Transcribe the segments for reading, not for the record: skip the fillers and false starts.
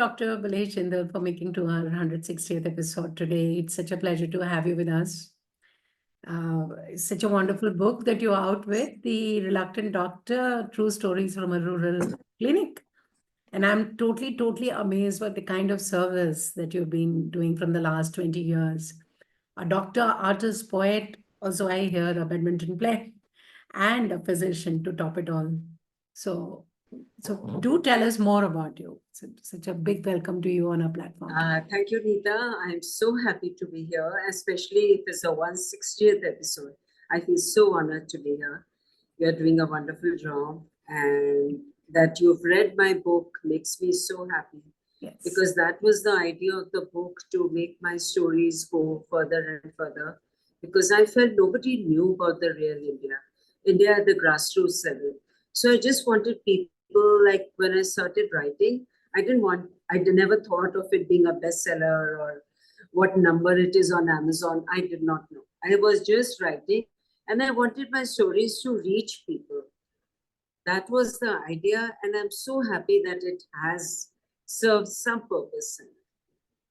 Dr. Balesh Jindal, for making to our 160th episode today. It's such a pleasure to have you with us. It's such a wonderful book that you're out with, The Reluctant Doctor, True Stories from a Rural Clinic. And I'm totally amazed by the kind of service that you've been doing from the last 20 years. A doctor, artist, poet, also I hear a badminton player, and a physician to top it all. So, so do tell us more about you. Such a big welcome to you on our platform. Thank you, Neeta. I'm so happy to be here, especially if it's the 160th episode. I feel so honored to be here. You're doing a wonderful job, and that you've read my book makes me so happy. Yes. Because that was the idea of the book, to make my stories go further and further. Because I felt nobody knew about the real India at the grassroots level. So I just wanted people, like when I started writing, I never thought of it being a bestseller or what number it is on Amazon. I did not know. I was just writing, and I wanted my stories to reach people. That was the idea, and I'm so happy that it has served some purpose.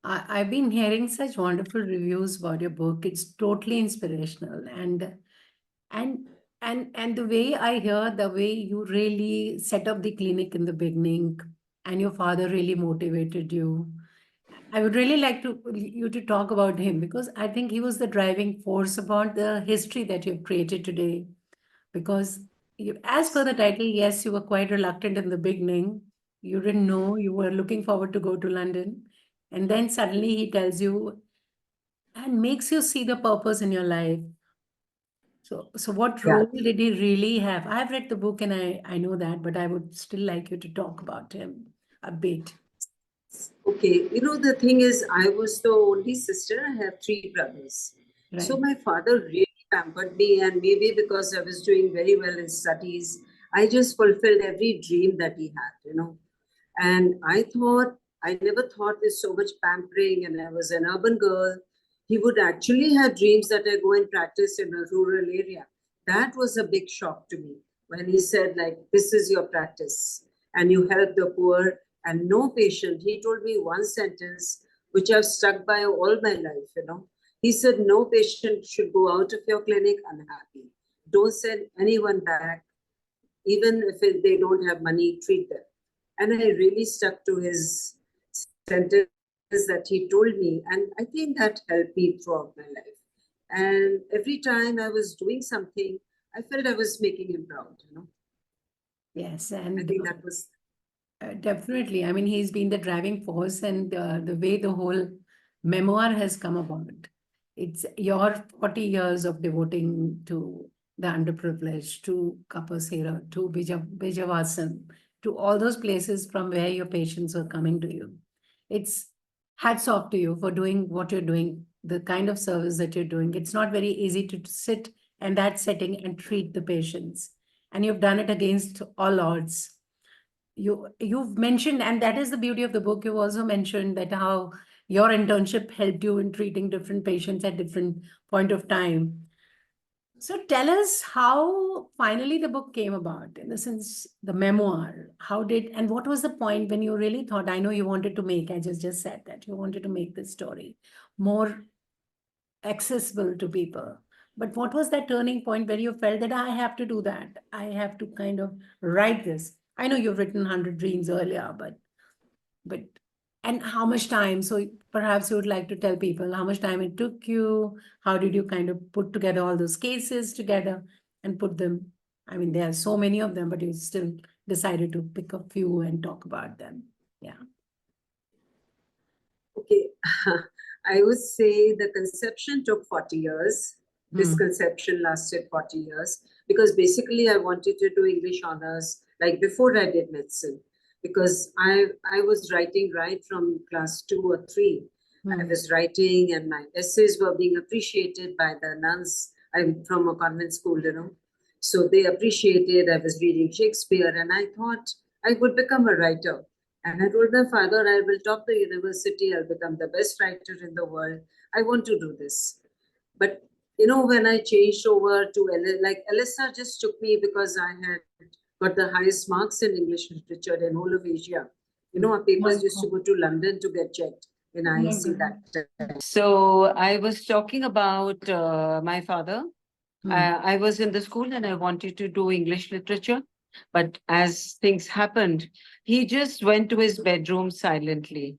I've been hearing such wonderful reviews about your book. It's totally inspirational, and the way I hear, the way you really set up the clinic in the beginning, and your father really motivated you. I would really like you to talk about him, because I think he was the driving force about the history that you've created today. Because as per the title, yes, you were quite reluctant in the beginning. You didn't know, you were looking forward to go to London. And then suddenly he tells you and makes you see the purpose in your life. So what Yeah. role did he really have? I've read the book and I know that, but I would still like you to talk about him a bit. Okay, the thing is, I was the only sister. I have three brothers. Right. So my father really pampered me, and maybe because I was doing very well in studies, I just fulfilled every dream that he had. And I never thought with so much pampering, and I was an urban girl. He would actually have dreams that I go and practice in a rural area. That was a big shock to me when he said, like, this is your practice, and you help the poor and no patient. He told me one sentence which I've stuck by all my life. He said, no patient should go out of your clinic unhappy. Don't send anyone back. Even if they don't have money, treat them. And I really stuck to his sentence that he told me. And I think that helped me throughout my life. And every time I was doing something, I felt I was making him proud. Yes, and I think that was... Definitely. I mean, he's been the driving force, and the way the whole memoir has come about. It's your 40 years of devoting to the underprivileged, to Kapasera, to Bijavasan, to all those places from where your patients are coming to you. It's hats off to you for doing what you're doing, the kind of service that you're doing. It's not very easy to sit in that setting and treat the patients. And you've done it against all odds. You've mentioned, and that is the beauty of the book, you've also mentioned that how your internship helped you in treating different patients at different point of time. So tell us how finally the book came about, in the sense, the memoir. How did, and what was the point when you really thought, I know you wanted to make, I just said that you wanted to make this story more accessible to people. But what was that turning point where you felt that I have to do that? I have to kind of write this. I know you've written 100 Dreams earlier, but and how much time? So perhaps you would like to tell people how much time it took you. How did you kind of put together all those cases together and put them? I mean, there are so many of them, but you still decided to pick a few and talk about them. Yeah. Okay. I would say the conception took 40 years. This conception lasted 40 years because basically I wanted to do English honors like before I did medicine, because I was writing right from class 2 or 3. I was writing and my essays were being appreciated by the nuns. I'm from a convent school. So they appreciated. I was reading Shakespeare and I thought I would become a writer. And I told my father, I will top the university, I'll become the best writer in the world. I want to do this. But, when I changed over to LSR just took me because I had got the highest marks in English literature in all of Asia You know, our Oh my papers used to God. go to London to get checked in Oh my IIC goodness. that time. So I was talking about my father. Hmm. I was in the school and I wanted to do English literature. But as things happened, he just went to his bedroom silently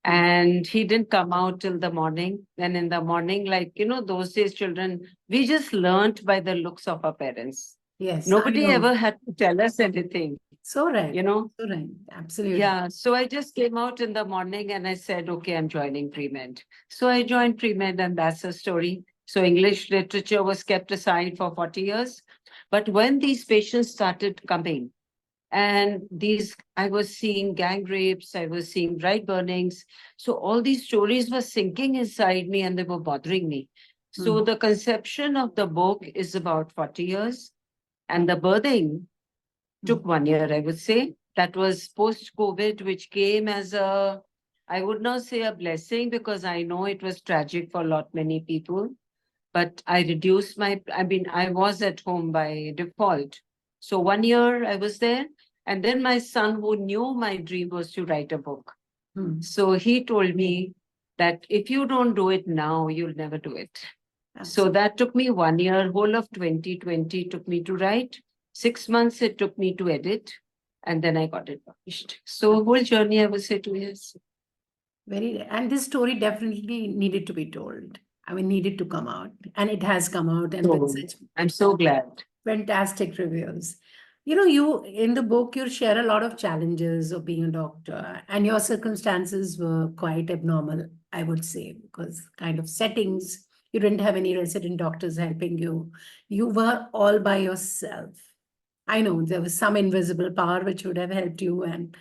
Hmm. and he didn't come out till the morning. And in the morning, like, you know, those days, children, we just learnt by the looks of our parents. Yes, I Nobody know. ever had to tell us anything, So right. you know. So right. Absolutely. Yeah, so I just came out in the morning and I said, okay, I'm joining pre-med. So I joined pre-med and that's the story. So English literature was kept aside for 40 years. But when these patients started coming, and these, I was seeing gang rapes, I was seeing bride burnings. So all these stories were sinking inside me and they were bothering me. So Hmm. the conception of the book is about 40 years and the birthing took 1 year, I would say. That was post-COVID, which came as a, I would not say a blessing because I know it was tragic for a lot many people. But I reduced my, I mean, I was at home by default. So 1 year I was there. And then my son, who knew my dream was to write a book. Hmm. So he told me that if you don't do it now, you'll never do it. So Absolutely. that took me 1 year, whole of 2020 took me to write. 6 months it took me to edit, and then I got it published. So whole journey, I would say 2 years. Very, and this story definitely needed to be told. I mean, needed to come out, and it has come out, and with So such I'm so glad. fantastic reviews. You know, you in the book, you share a lot of challenges of being a doctor, and your circumstances were quite abnormal, I would say, because kind of settings, you didn't have any resident doctors helping you. You were all by yourself. I know there was some invisible power which would have helped you and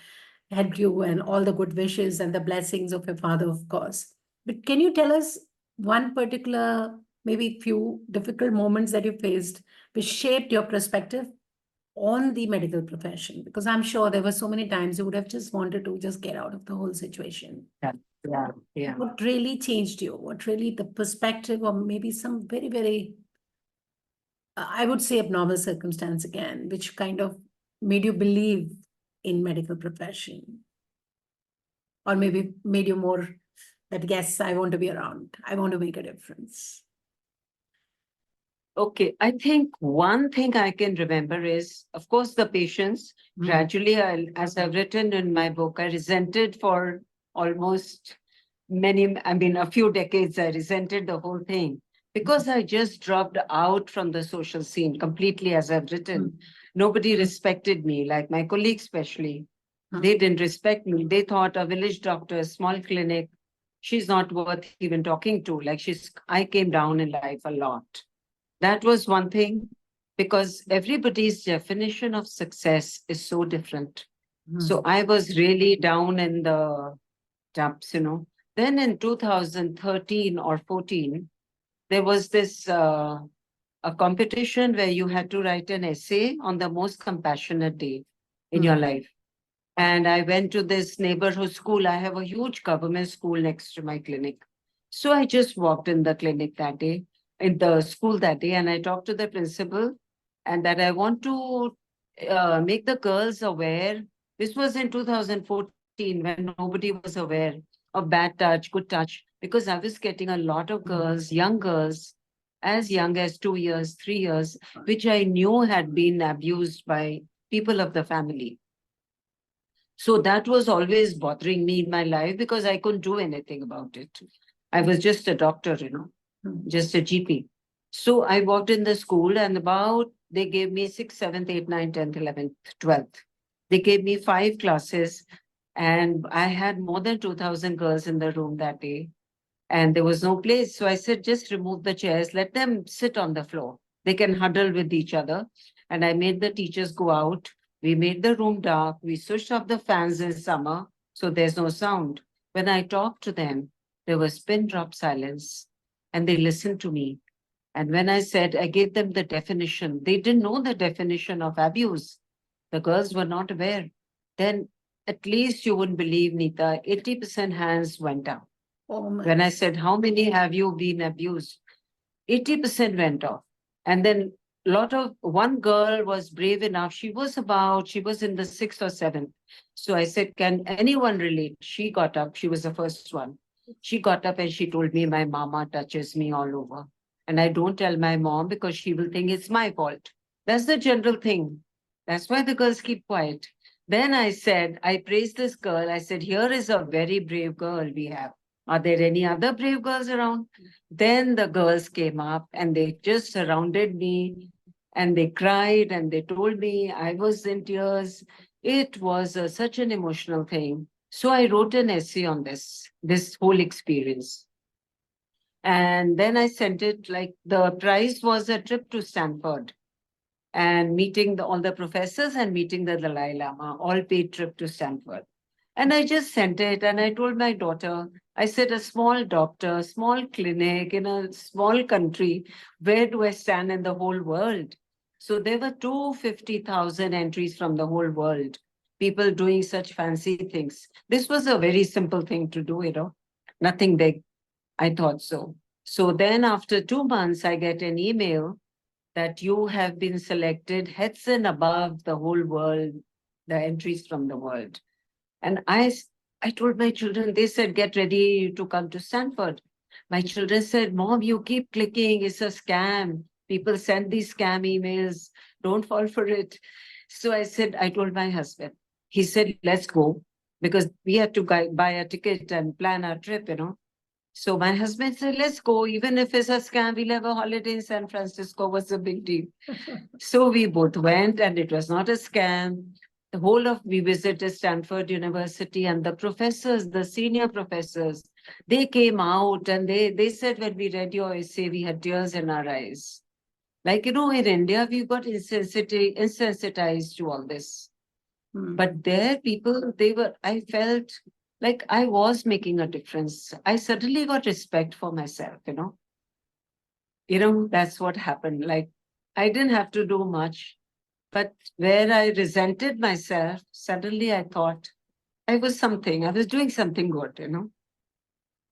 all the good wishes and the blessings of your father, of course. But can you tell us one particular, maybe few difficult moments that you faced which shaped your perspective on the medical profession? Because I'm sure there were so many times you would have just wanted to just get out of the whole situation. Yeah, yeah, yeah. What really changed you? What really the perspective, or maybe some very, very, I would say abnormal circumstance again, which kind of made you believe in medical profession, or maybe made you more that yes, I want to be around. I want to make a difference. Okay, I think one thing I can remember is, of course, the patients. Mm. Gradually, as I've written in my book, I resented for almost many, I mean, a few decades, I resented the whole thing because I just dropped out from the social scene completely, as I've Mm. written. Nobody respected me, like my colleagues, especially. Mm. They didn't respect me. They thought a village doctor, small clinic, she's not worth even talking to. Like I came down in life a lot. That was one thing because everybody's definition of success is so different. So Mm. I was really down in the dumps, you know. Then in 2013 or 14, there was this a competition where you had to write an essay on the most compassionate day in your Mm. life. And I went to this neighborhood school. I have a huge government school next to my clinic. So I just walked in the clinic that day, in the school that day, and I talked to the principal and that I want to make the girls aware. This was in 2014 when nobody was aware of bad touch, good touch, because I was getting a lot of girls, young girls, as young as 2 years, 3 years, which I knew had been abused by people of the family. So that was always bothering me in my life because I couldn't do anything about it. I was just a doctor, you know, Mm. just a GP. So I worked in the school and about, they gave me 6th, 7th, 8th, 9th, 10th, 11th, 12th. They gave me 5 classes and I had more than 2,000 girls in the room that day. And there was no place. So I said, just remove the chairs, let them sit on the floor. They can huddle with each other. And I made the teachers go out. We made the room dark. We switched off the fans in summer, so there's no sound. When I talked to them, there was pin drop silence, and they listened to me. And when I said, I gave them the definition, they didn't know the definition of abuse. The girls were not aware. Then at least you wouldn't believe, Neeta, 80% hands went up. Oh my. When I said, how many have you been abused? 80% went off. And then one girl was brave enough. She was in the 6th or 7th. So I said, can anyone relate? She got up. She was the first one. She got up and she told me, my mama touches me all over. And I don't tell my mom because she will think it's my fault. That's the general thing. That's why the girls keep quiet. Then I said, I praised this girl. I said, here is a very brave girl we have. Are there any other brave girls around? Then the girls came up and they just surrounded me and they cried and they told me I was in tears. It was such an emotional thing. So I wrote an essay on this whole experience. And then I sent it, like the prize was a trip to Stanford and meeting all the professors and meeting the Dalai Lama, all paid trip to Stanford. And I just sent it and I told my daughter, I said, a small doctor, small clinic in a small country, where do I stand in the whole world? So there were 250,000 entries from the whole world, people doing such fancy things. This was a very simple thing to do, nothing big. I thought so. So then after 2 months, I get an email that you have been selected heads and above the whole world, the entries from the world. And I told my children, they said, get ready to come to Stanford. My children said, Mom, you keep clicking, it's a scam. People send these scam emails, don't fall for it. So I told my husband, he said, let's go, because we had to buy a ticket and plan our trip. So my husband said, let's go. Even if it's a scam, we'll have a holiday in San Francisco. What's the big deal? So we both went and it was not a scam. We visited Stanford University and the professors, the senior professors, they came out and they said, when we read your essay, we had tears in our eyes. Like, in India, we got insensitized to all this. But there, people, I felt like I was making a difference. I suddenly got respect for myself. That's what happened. Like, I didn't have to do much, but where I resented myself, suddenly I thought I was doing something good.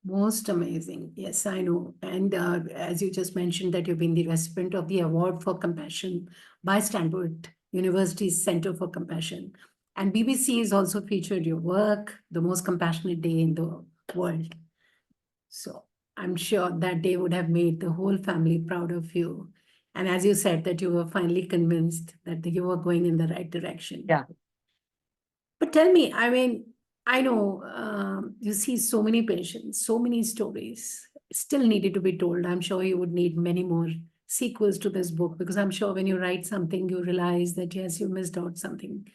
Most amazing. Yes, I know. And as you just mentioned, that you've been the recipient of the Award for Compassion by Stanford University's Center for Compassion. And BBC has also featured your work, The Most Compassionate Day in the World. So I'm sure that day would have made the whole family proud of you. And as you said, that you were finally convinced that you were going in the right direction. Yeah. But tell me, I mean, I know you see so many patients, so many stories still needed to be told. I'm sure you would need many more sequels to this book, because I'm sure when you write something, you realize that, yes, you missed out something.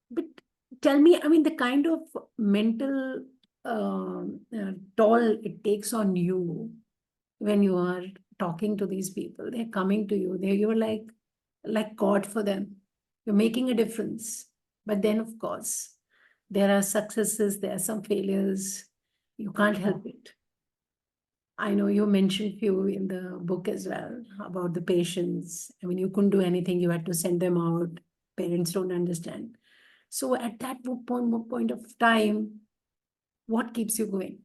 But tell me, I mean, the kind of mental toll it takes on you when you are talking to these people. They're coming to you. You're like God for them. You're making a difference. But then, of course, there are successes, there are some failures. You can't help it. I know you mentioned few in the book as well about the patients. I mean, you couldn't do anything. You had to send them out. Parents don't understand. So at that point of time, what keeps you going?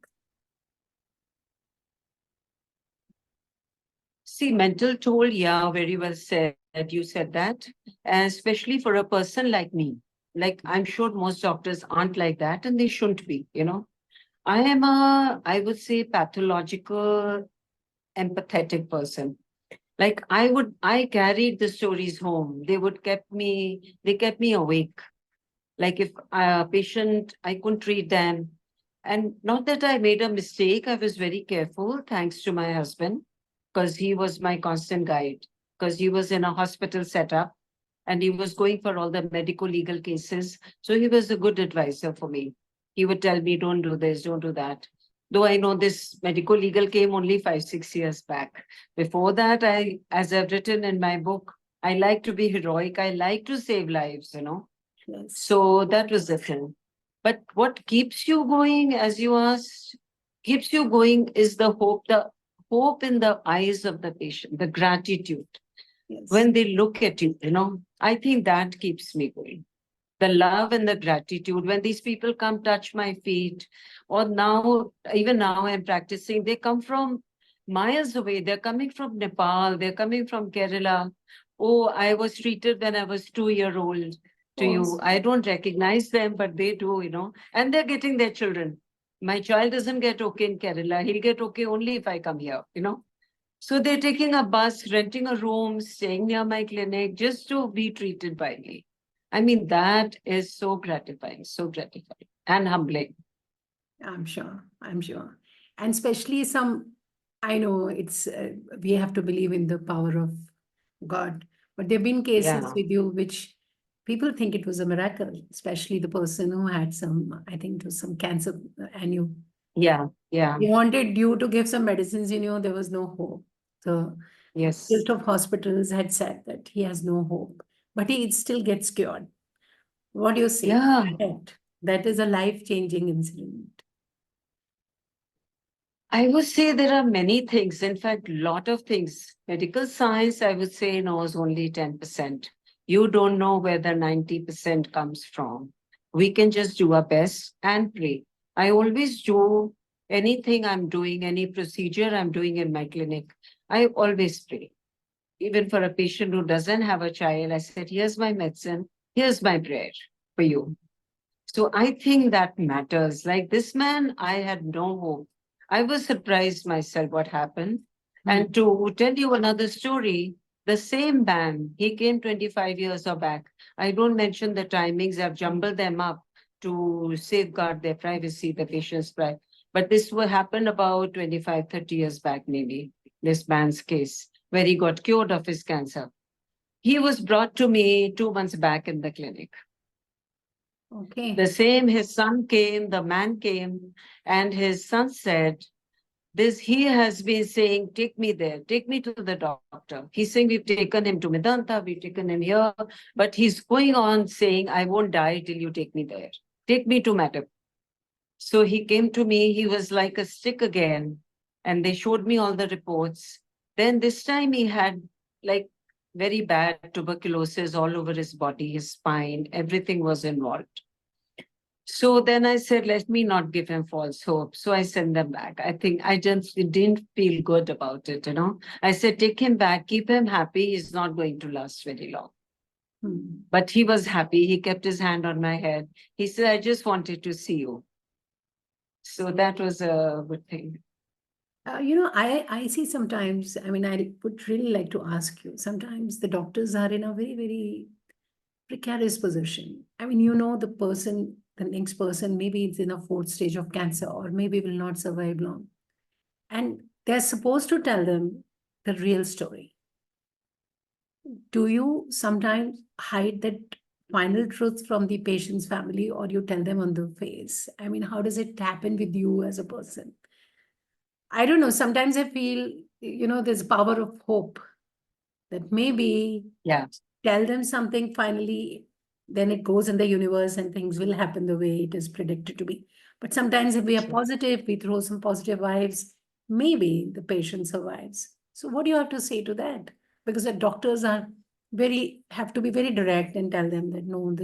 See, mental toll, yeah, very well said. You said that, and especially for a person like me. Like, I'm sure most doctors aren't like that, and they shouldn't be. I am I would say, pathological, empathetic person. Like, I carried the stories home. They kept me awake. Like, if a patient, I couldn't treat them. And not that I made a mistake, I was very careful, thanks to my husband, because he was my constant guide, because he was in a hospital setup and he was going for all the medical legal cases. So he was a good advisor for me. He would tell me, don't do this, don't do that. Though I know this medical legal came only 5-6 years back. Before that, as I've written in my book, I like to be heroic. I like to save lives. Yes. So that was the thing. But what keeps you going, as you asked, keeps you going is the hope in the eyes of the patient, the gratitude. Yes. When they look at you, I think that keeps me going. The love and the gratitude. When these people come touch my feet, or even now I'm practicing, they come from miles away. They're coming from Nepal. They're coming from Kerala. Oh, I was treated when I was 2 year old to you. I don't recognize them, but they do, and they're getting their children. My child doesn't get okay in Kerala. He'll get okay only if I come here. So they're taking a bus, renting a room, staying near my clinic just to be treated by me. I mean, that is so gratifying and humbling. I'm sure. I'm sure. And especially I know we have to believe in the power of God, but there have been cases Yeah. with you which people think it was a miracle, especially the person who had I think it was some cancer, and Yeah. Yeah. they wanted you to give some medicines, there was no hope. The Yes. list of hospitals had said that he has no hope, but he still gets cured. What do you say? Yeah. That is a life-changing incident. I would say there are many things, in fact, lot of things. Medical science, I would say, knows only 10%. You don't know where the 90% comes from. We can just do our best and pray. I always do anything I'm doing, any procedure I'm doing in my clinic, I always pray. Even for a patient who doesn't have a child, I said, here's my medicine, here's my prayer for you. So I think that matters. Like this man, I had no hope. I was surprised myself what happened. And to tell you another story, the same man, he came 25 years back. I don't mention the timings, I've jumbled them up to safeguard their privacy, the patient's privacy. But this happened about 25, 30 years back, maybe, this man's case, where he got cured of his cancer. He was brought to me 2 months back in the clinic. Okay. The same, his son came, the man came, and his son said, he has been saying, take me there, take me to the doctor. He's saying, we've taken him to Medanta, we've taken him here, but he's going on saying, I won't die till you take me there. Take me to madam. So he came to me, he was like a stick again, and they showed me all the reports. Then this time he had like very bad tuberculosis all over his body, his spine, everything was involved. So then I said, let me not give him false hope. So I sent them back. I think I just didn't feel good about it. I said, take him back, keep him happy. He's not going to last very long. But he was happy. He kept his hand on my head. He said, I just wanted to see you. So that was a good thing. I see sometimes, I mean, I would really like to ask you, sometimes the doctors are in a very, very precarious position. I mean, the next person, maybe it's in a fourth stage of cancer or maybe will not survive long. And they're supposed to tell them the real story. Do you sometimes hide that final truth from the patient's family or you tell them on the face? I mean, how does it happen with you as a person? I don't know. Sometimes I feel, there's power of hope that maybe tell them something finally, then it goes in the universe and things will happen the way it is predicted to be. But sometimes if we are positive, we throw some positive vibes, maybe the patient survives. So what do you have to say to that? Because the doctors have to be very direct and tell them that, no,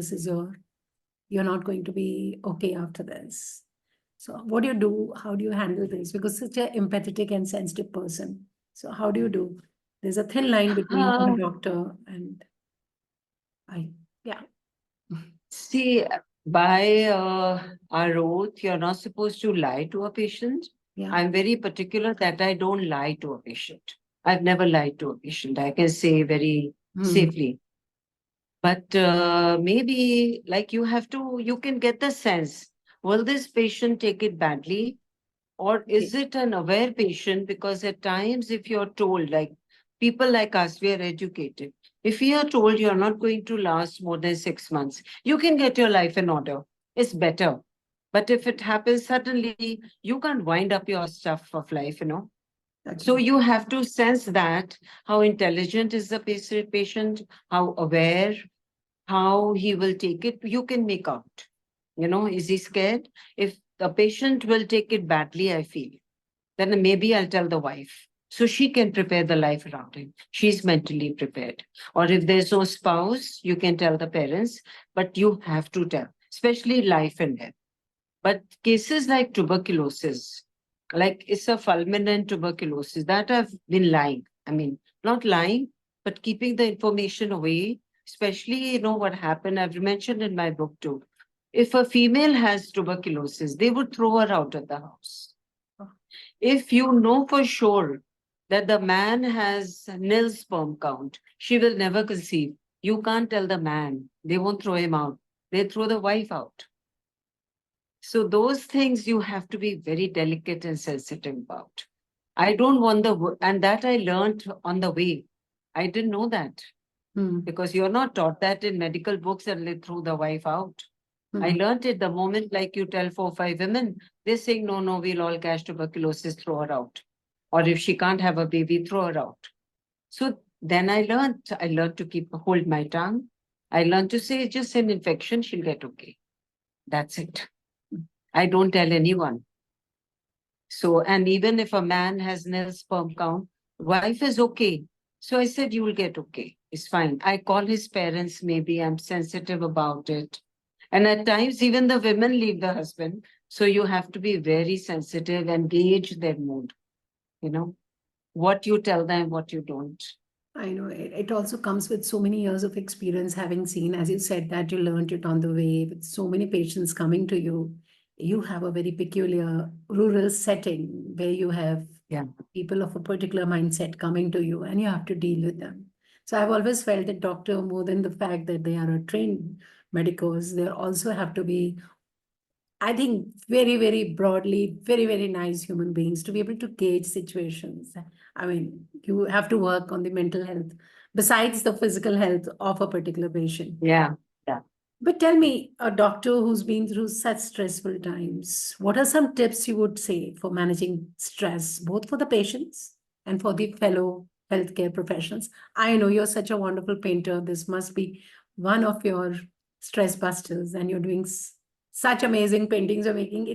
you're not going to be okay after this. So what do you do? How do you handle this? Because such an empathetic and sensitive person. So how do you do? There's a thin line between a doctor and yeah. See, by our oath, you're not supposed to lie to a patient. Yeah. I'm very particular that I don't lie to a patient. I've never lied to a patient. I can say very safely. But maybe like you can get the sense, will this patient take it badly? Or is it an aware patient? Because at times, if you're told, like people like us, we are educated. If we are told you're not going to last more than 6 months, you can get your life in order. It's better. But if it happens suddenly, you can't wind up your stuff of life. So you have to sense that how intelligent is the patient, how aware, how he will take it, you can make out. Is he scared? If the patient will take it badly, I feel, then maybe I'll tell the wife. So she can prepare the life around him. She's mentally prepared. Or if there's no spouse, you can tell the parents, but you have to tell, especially life and death. But cases like tuberculosis, like it's a fulminant tuberculosis, that I've been lying. I mean, not lying, but keeping the information away, especially, what happened. I've mentioned in my book too. If a female has tuberculosis, they would throw her out of the house. If you know for sure that the man has nil sperm count, she will never conceive. You can't tell the man. They won't throw him out. They throw the wife out. So those things you have to be very delicate and sensitive about. I don't want and that I learned on the way. I didn't know that because you're not taught that in medical books and they throw the wife out. I learned it the moment, like you tell 4 or 5 women, they're saying, no, we'll all catch tuberculosis, throw her out. Or if she can't have a baby, throw her out. So then I learned to hold my tongue. I learned to say, it's just an infection, she'll get okay. That's it. I don't tell anyone. So, and even if a man has nil sperm count, wife is okay. So I said, you will get okay. It's fine. I call his parents, maybe I'm sensitive about it. And at times, even the women leave the husband. So you have to be very sensitive and gauge their mood. What you tell them, what you don't. I know it also comes with so many years of experience, having seen, as you said, that you learned it on the way with so many patients coming to you. You have a very peculiar rural setting where you have people of a particular mindset coming to you and you have to deal with them. So I've always felt that doctor, more than the fact that they are a trained medicos, they also have to be, I think, very, very broadly, very, very nice human beings to be able to gauge situations. I mean, you have to work on the mental health besides the physical health of a particular patient. Yeah. But tell me, a doctor who's been through such stressful times, what are some tips you would say for managing stress, both for the patients and for the fellow healthcare professionals? I know you're such a wonderful painter. This must be one of your stress busters, and you're doing such amazing paintings you're making.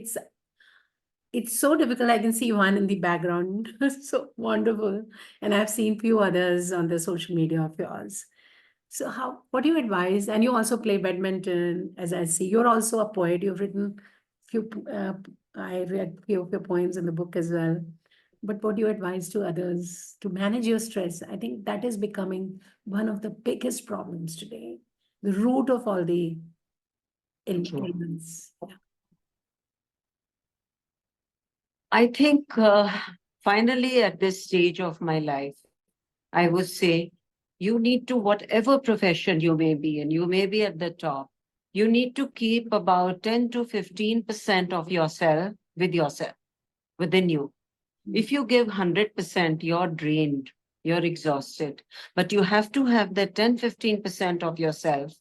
It's so difficult. I can see one in the background. So wonderful. And I've seen few others on the social media of yours. So what do you advise? And you also play badminton, as I see. You're also a poet. You've written few, I read few of your poems in the book as well. But what do you advise to others to manage your stress? I think that is becoming one of the biggest problems today. The root of all the ailments. I think finally at this stage of my life, I would say you need to, whatever profession you may be in, you may be at the top, you need to keep about 10 to 15% of yourself within you. If you give 100%, you're drained, you're exhausted. But you have to have that 10-15% of yourself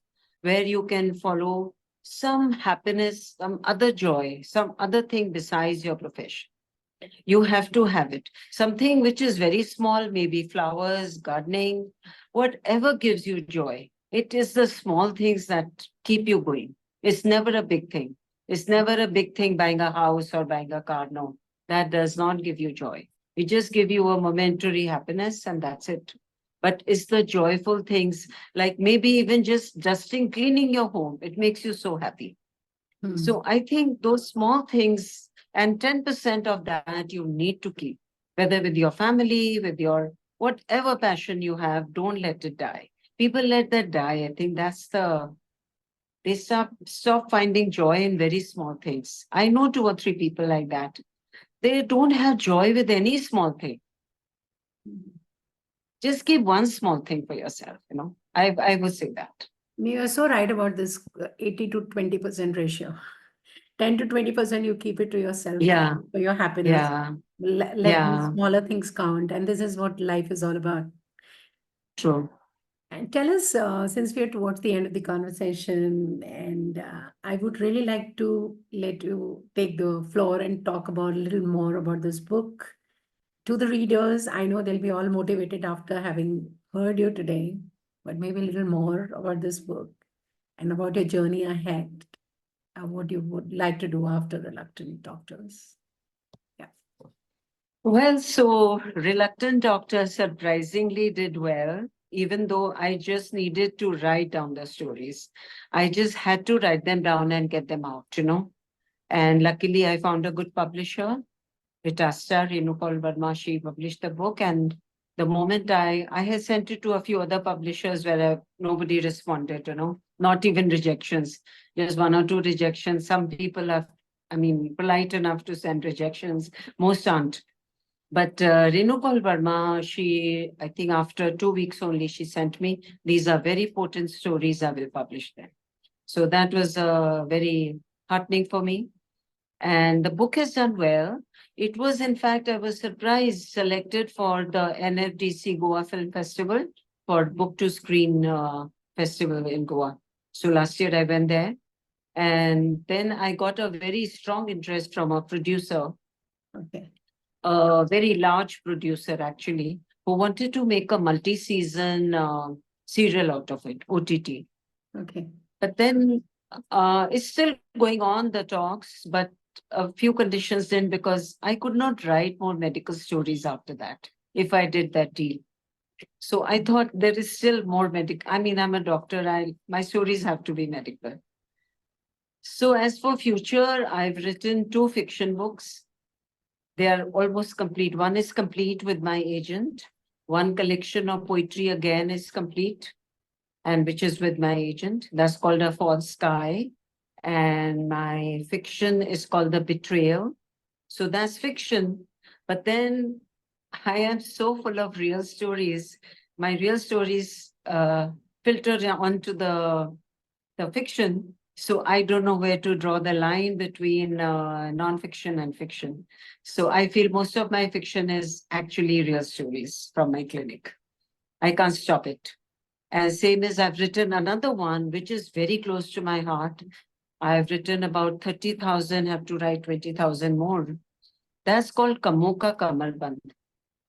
where you can follow some happiness, some other joy, some other thing besides your profession. You have to have it. Something which is very small, maybe flowers, gardening, whatever gives you joy. It is the small things that keep you going. It's never a big thing. It's never a big thing buying a house or buying a car. No, that does not give you joy. It just gives you a momentary happiness and that's it. But it's the joyful things, like maybe even just dusting, cleaning your home. It makes you so happy. So I think those small things, and 10% of that you need to keep, whether with your family, with your whatever passion you have, don't let it die. People let that die. I think that's they stop finding joy in very small things. I know 2 or 3 people like that. They don't have joy with any small thing. Just keep one small thing for yourself, I would say that. You're so right about this 80 to 20% ratio. 10 to 20% you keep it to yourself. Yeah. For your happiness. Yeah. Let the smaller things count. And this is what life is all about. True. And tell us, since we are towards the end of the conversation, and I would really like to let you take the floor and talk about a little more about this book to the readers. I know they'll be all motivated after having heard you today, but maybe a little more about this book and about your journey ahead, what you would like to do after Reluctant Doctors. Yeah. Well, so Reluctant Doctor surprisingly did well, even though I just needed to write down the stories. I just had to write them down and get them out, And luckily I found a good publisher. Ritasta, Renupal Verma, she published the book. And the moment I had sent it to a few other publishers where nobody responded, not even rejections, just one or two rejections. Some people are, polite enough to send rejections. Most aren't. But Renupal Verma, I think after 2 weeks only, she sent me, these are very potent stories, I will publish them. So that was very heartening for me. And the book has done well. It was, in fact, I was surprised, selected for the NFDC Goa Film Festival for Book to Screen Festival in Goa. So last year I went there. And then I got a very strong interest from a producer, Okay. a very large producer actually, who wanted to make a multi-season serial out of it, OTT. Okay. But then it's still going on, the talks, but a few conditions then, because I could not write more medical stories after that if I did that deal. So I thought there is still more medical. I'm a doctor. My stories have to be medical. So as for future, I've written 2 fiction books. They are almost complete. One is complete with my agent. One collection of poetry again is complete, and which is with my agent. That's called A False Sky. And my fiction is called The Betrayal. So that's fiction. But then I am so full of real stories. My real stories filter onto the fiction. So I don't know where to draw the line between non-fiction and fiction. So I feel most of my fiction is actually real stories from my clinic. I can't stop it. And same as I've written another one, which is very close to my heart. I've written about 30,000, have to write 20,000 more. That's called Kamoka Kamarband.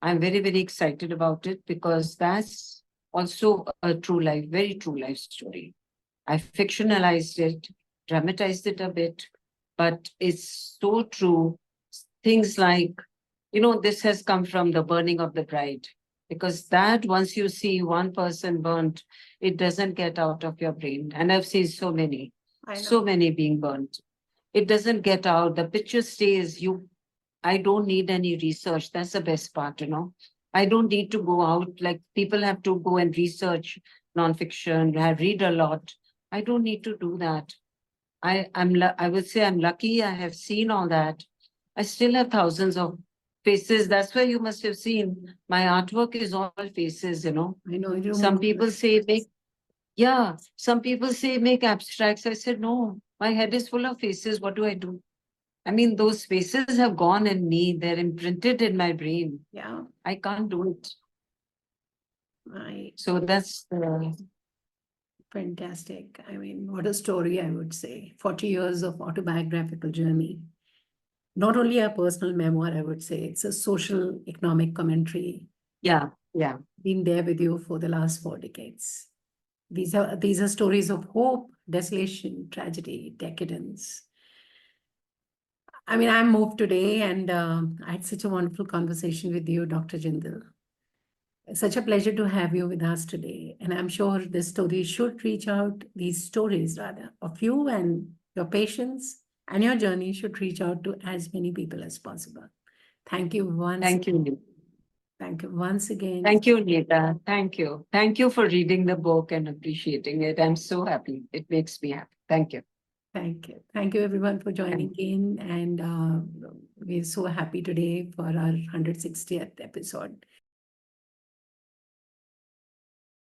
I'm very, very excited about it because that's also a true life, very true life story. I fictionalized it, dramatized it a bit, but it's so true. Things like, this has come from the burning of the bride, because that once you see one person burnt, it doesn't get out of your brain. And I've seen so many being burnt. It doesn't get out. The picture stays. I don't need any research. That's the best part, I don't need to go out. Like people have to go and research nonfiction, read a lot. I don't need to do that. I would say I'm lucky. I have seen all that. I still have thousands of faces. That's why you must have seen my artwork is all faces, I know. Some people say some people say make abstracts. I said, no, my head is full of faces. What do I do? Those faces have gone in me. They're imprinted in my brain. Yeah. I can't do it. Right. So that's Fantastic. What a story, I would say. 40 years of autobiographical journey. Not only a personal memoir, I would say, it's a social economic commentary. yeah. Been there with you for the last 4 decades. These are stories of hope, desolation, tragedy, decadence. I'm moved today, and I had such a wonderful conversation with you, Dr. Jindal. Such a pleasure to have you with us today. And I'm sure these stories rather, of you and your patients and your journey should reach out to as many people as possible. Thank you Thank you. Thank you once again. Thank you, Neeta. Thank you. Thank you for reading the book and appreciating it. I'm so happy. It makes me happy. Thank you. Thank you. Thank you everyone for joining in. And we're so happy today for our 160th episode.